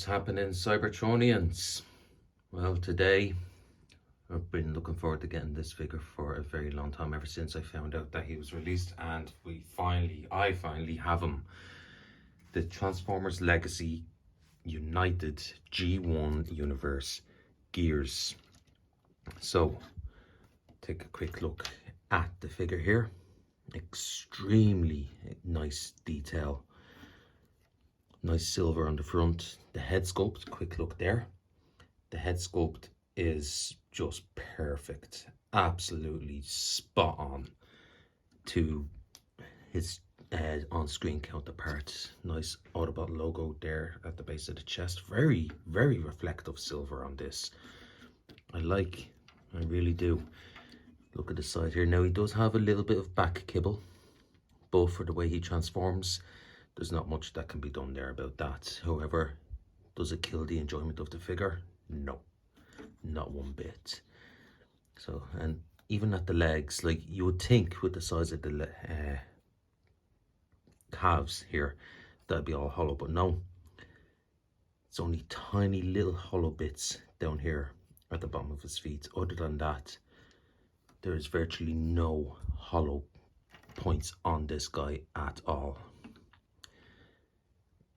happening, Cybertronians? Well, today I've been looking forward to getting this figure for a very long time, ever since I found out that he was released, and I finally have him. The Transformers Legacy United G1 Universe Gears. So, take a quick look at the figure here. Extremely nice detail. Nice silver on the front. The head sculpt, quick look there. The head sculpt is just perfect. Absolutely spot on to his on-screen counterpart. Nice Autobot logo there at the base of the chest. Very, very reflective silver on this. I really do. Look at the side here. Now he does have a little bit of back kibble, but for the way he transforms, there's not much that can be done there about that. However, does it kill the enjoyment of the figure? No, not one bit. So, and even at the legs, like you would think with the size of the calves here, that'd be all hollow, but no. It's only tiny little hollow bits down here at the bottom of his feet. Other than that, there is virtually no hollow points on this guy at all.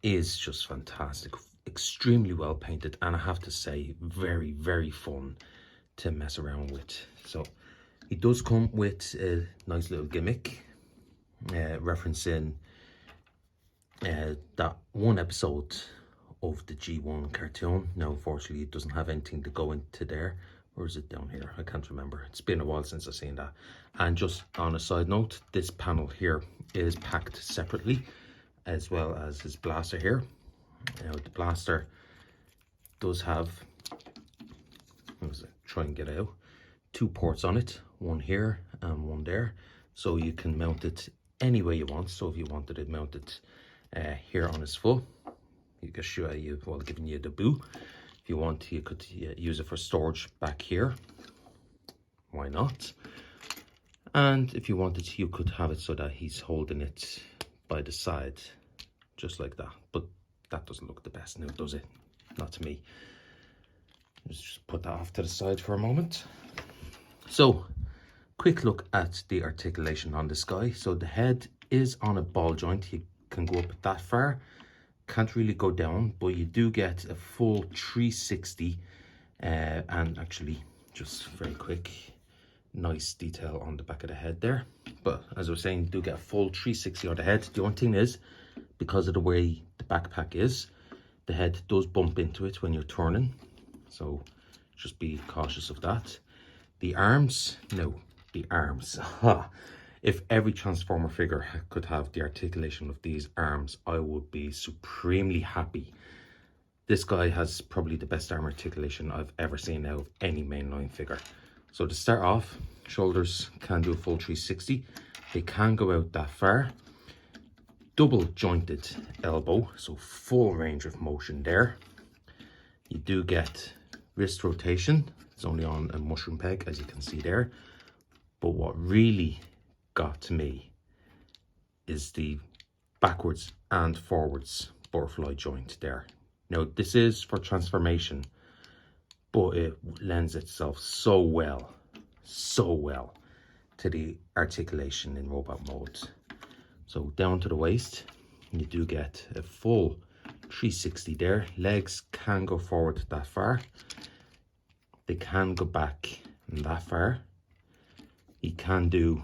Is just fantastic, extremely well painted, and I have to say very, very fun to mess around with. So he does come with a nice little gimmick referencing that one episode of the G1 cartoon. Now unfortunately it doesn't have anything to go into there. Or is it down here? I can't remember. It's been a while since I've seen that. And just on a side note, this panel here is packed separately, as well as his blaster here. Now the blaster does have, try and get out, 2 ports on it, one here and one there, so you can mount it any way you want. So if you wanted it mounted here on his foot, you can show you while giving you the boo. If you want, you could use it for storage back here, why not? And if you wanted, you could have it so that he's holding it by the side, just like that. But that doesn't look the best now, does it? Not to me. Let's just put that off to the side for a moment. So, quick look at the articulation on this guy. So the head is on a ball joint. He can go up that far. Can't really go down, but you do get a full 360. And actually, just very quick, nice detail on the back of the head there. But as I was saying, you do get a full 360 on the head. The only thing is, because of the way the backpack is, the head does bump into it when you're turning, so just be cautious of that. The arms, no, the arms. If every Transformer figure could have the articulation of these arms, I would be supremely happy. This guy has probably the best arm articulation I've ever seen out of any mainline figure. So to start off, shoulders can do a full 360. They can go out that far. Double jointed elbow, so full range of motion there. You do get wrist rotation. It's only on a mushroom peg, as you can see there. But what really got to me is the backwards and forwards butterfly joint there. Now this is for transformation, but it lends itself so well to the articulation in robot mode. So down to the waist, you do get a full 360 there. Legs can go forward that far. They can go back that far. You can do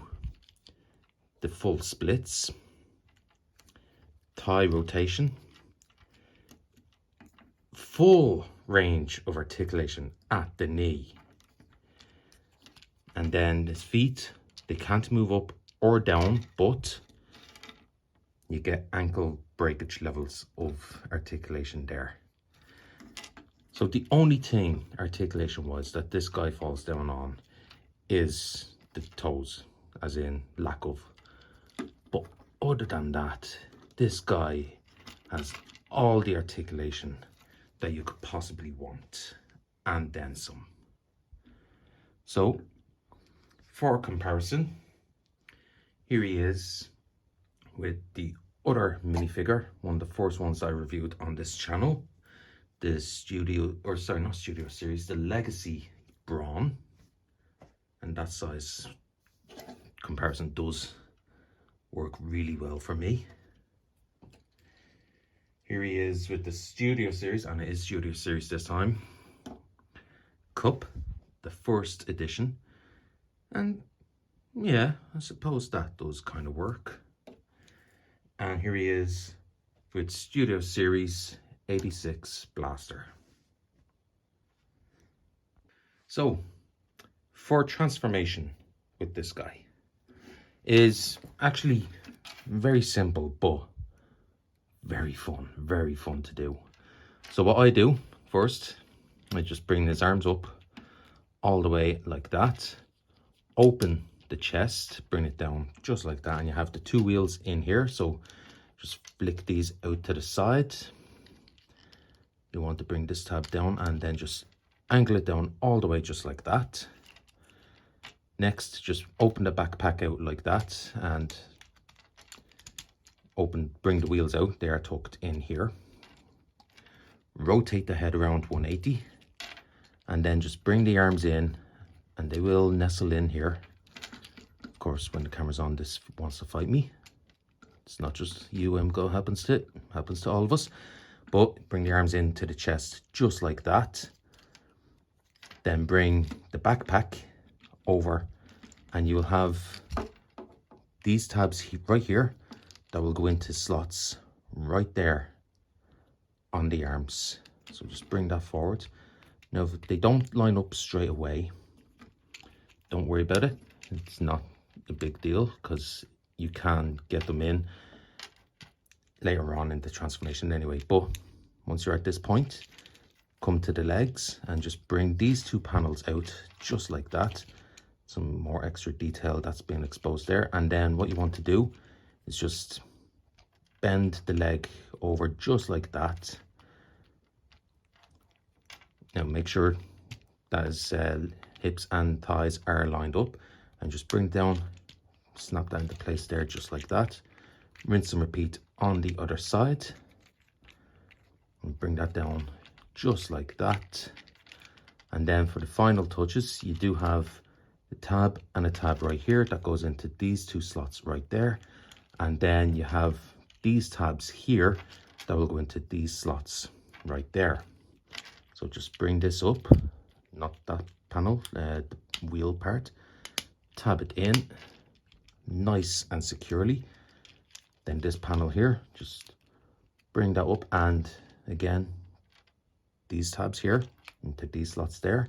the full splits. Thigh rotation. Full range of articulation at the knee. And then his feet, they can't move up or down, but you get ankle breakage levels of articulation there. So the only thing articulation-wise that this guy falls down on is the toes, as in lack of. But other than that, this guy has all the articulation that you could possibly want, and then some. So, for comparison, here he is with the other minifigure, one of the first ones I reviewed on this channel, the studio, or sorry, not studio series, the Legacy Brawn, and that size comparison does work really well for me. Here he is with the studio series, and it is studio series this time. Cup, the first edition, and yeah, I suppose that does kind of work. And here he is with studio series 86 Blaster. So for transformation with this guy is actually very simple, but very fun to do. So what I do first, I just bring his arms up all the way like that, open the chest, bring it down just like that, and you have the two wheels in here. So just flick these out to the side. You want to bring this tab down and then just angle it down all the way just like that. Next, just open the backpack out like that and bring the wheels out. They are tucked in here. Rotate the head around 180 and then just bring the arms in, and they will nestle in here. Of course, when the camera's on, this wants to fight me. It's not just you, MGO, happens to all of us. But bring the arms into the chest just like that. Then bring the backpack over, and you'll have these tabs right here that will go into slots right there on the arms. So just bring that forward. Now, if they don't line up straight away, don't worry about it. It's not a big deal because you can get them in later on in the transformation anyway. But once you're at this point, come to the legs and just bring these two panels out just like that. Some more extra detail that's being exposed there. And then what you want to do is just bend the leg over just like that. Now make sure that his hips and thighs are lined up, and just bring down, snap that into place there just like that. Rinse and repeat on the other side, and bring that down just like that. And then for the final touches, you do have the tab and a tab right here that goes into these two slots right there, and then you have these tabs here that will go into these slots right there. So just bring this up, not that panel, the wheel part, tab it in nice and securely. Then this panel here, just bring that up, and again these tabs here into these slots there,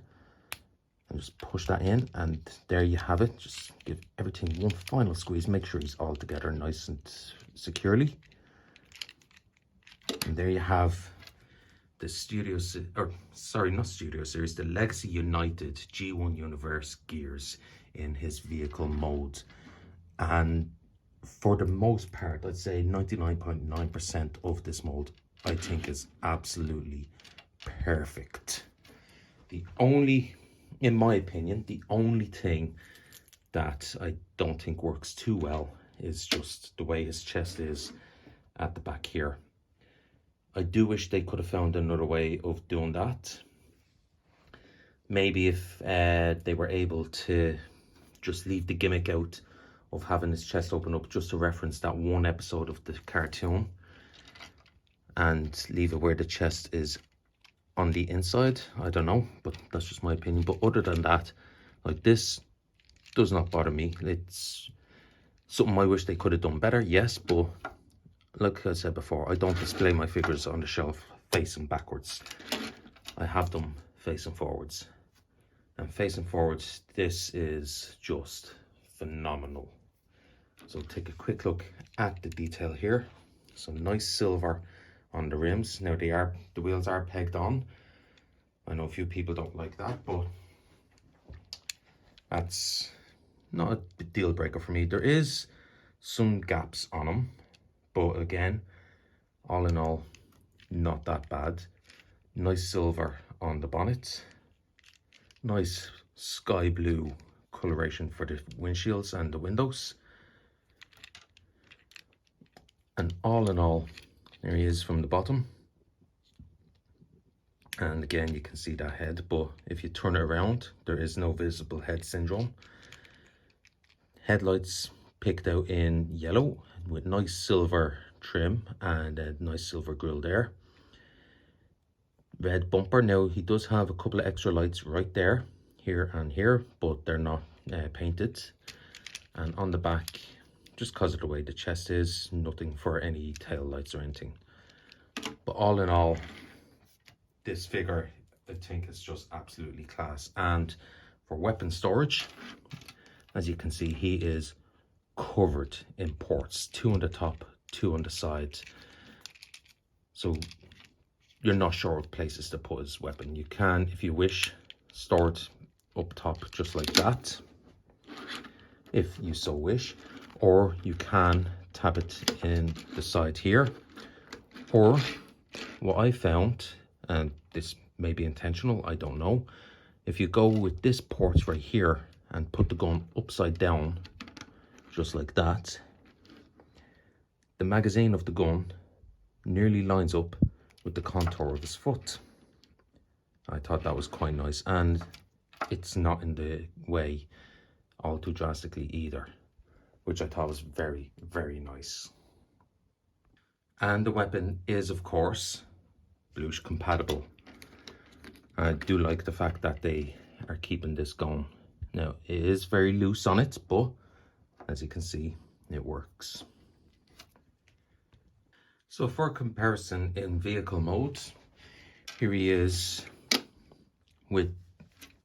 and just push that in, and there you have it. Just give everything one final squeeze, make sure he's all together nice and securely. And there you have the the Legacy United G1 Universe gears in his vehicle mode. And for the most part, I'd say 99.9% of this mold I think is absolutely perfect. In my opinion, the only thing that I don't think works too well is just the way his chest is at the back here. I do wish they could have found another way of doing that. Maybe if they were able to just leave the gimmick out of having his chest open up just to reference that one episode of the cartoon, and leave it where the chest is on the inside. I don't know, but that's just my opinion. But other than that, like, this does not bother me. It's something I wish they could have done better, yes, but like I said before, I don't display my figures on the shelf facing backwards. I have them facing forwards. And facing forwards, this is just phenomenal. So take a quick look at the detail here. Some nice silver on the rims. Now the wheels are pegged on. I know a few people don't like that, but that's not a deal breaker for me. There is some gaps on them, but again, all in all, not that bad. Nice silver on the bonnet. Nice sky blue coloration for the windshields and the windows. And all in all, there he is from the bottom. And again, you can see that head, but if you turn it around, there is no visible head syndrome. Headlights picked out in yellow with nice silver trim and a nice silver grille there. Red bumper. Now he does have a couple of extra lights right there, here and here, but they're not painted. And on the back, just because of the way the chest is, nothing for any tail lights or anything. But all in all, this figure, I think, is just absolutely class. And for weapon storage, as you can see, he is covered in ports, 2 on the top, 2 on the sides. So you're not sure of places to put his weapon. You can, if you wish, store it up top just like that, if you so wish, or you can tap it in the side here. Or what I found, and this may be intentional, I don't know, if you go with this port right here and put the gun upside down just like that, the magazine of the gun nearly lines up with the contour of his foot. I thought that was quite nice, and it's not in the way all too drastically either, which I thought was very, very nice. And the weapon is, of course, Bluche compatible. I do like the fact that they are keeping this going. Now, it is very loose on it, but as you can see, it works. So for comparison in vehicle mode, here he is with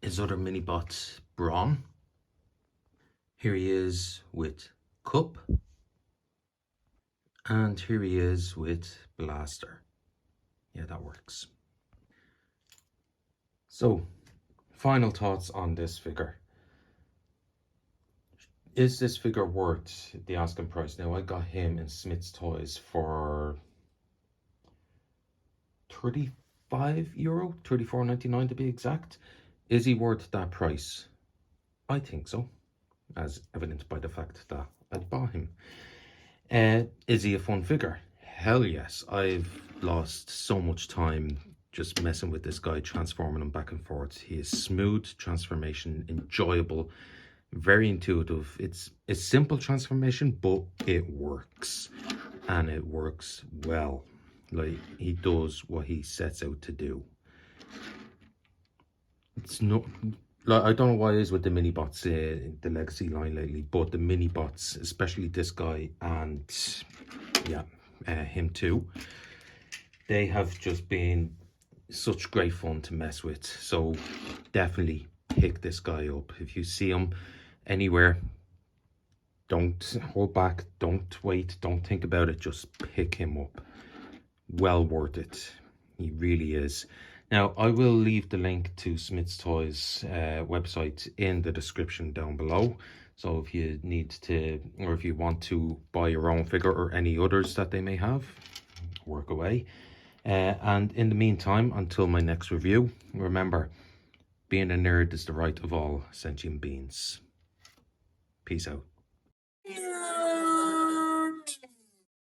his other mini-bot Brawn. Here he is with Cup. And here he is with Blaster. Yeah, that works. So, final thoughts on this figure. Is this figure worth the asking price? Now, I got him in Smith's Toys for €35, €34.99 to be exact. Is he worth that price? I think so, as evidenced by the fact that I bought him. Is he a fun figure? Hell yes. I've lost so much time just messing with this guy, transforming him back and forth. He is smooth transformation, enjoyable, very intuitive. It's a simple transformation, but it works, and it works well. Like, he does what he sets out to do. It's not like, I don't know what it is with the mini bots, the legacy line lately, but the mini bots, especially this guy and yeah, him too, they have just been such great fun to mess with. So definitely pick this guy up. If you see him anywhere, don't hold back, don't wait, don't think about it, just pick him up. Well worth it. He really is. Now, I will leave the link to Smith's Toys website in the description down below. So if you need to, or if you want to buy your own figure or any others that they may have, work away. And in the meantime, until my next review, remember, being a nerd is the right of all sentient beings. Peace out.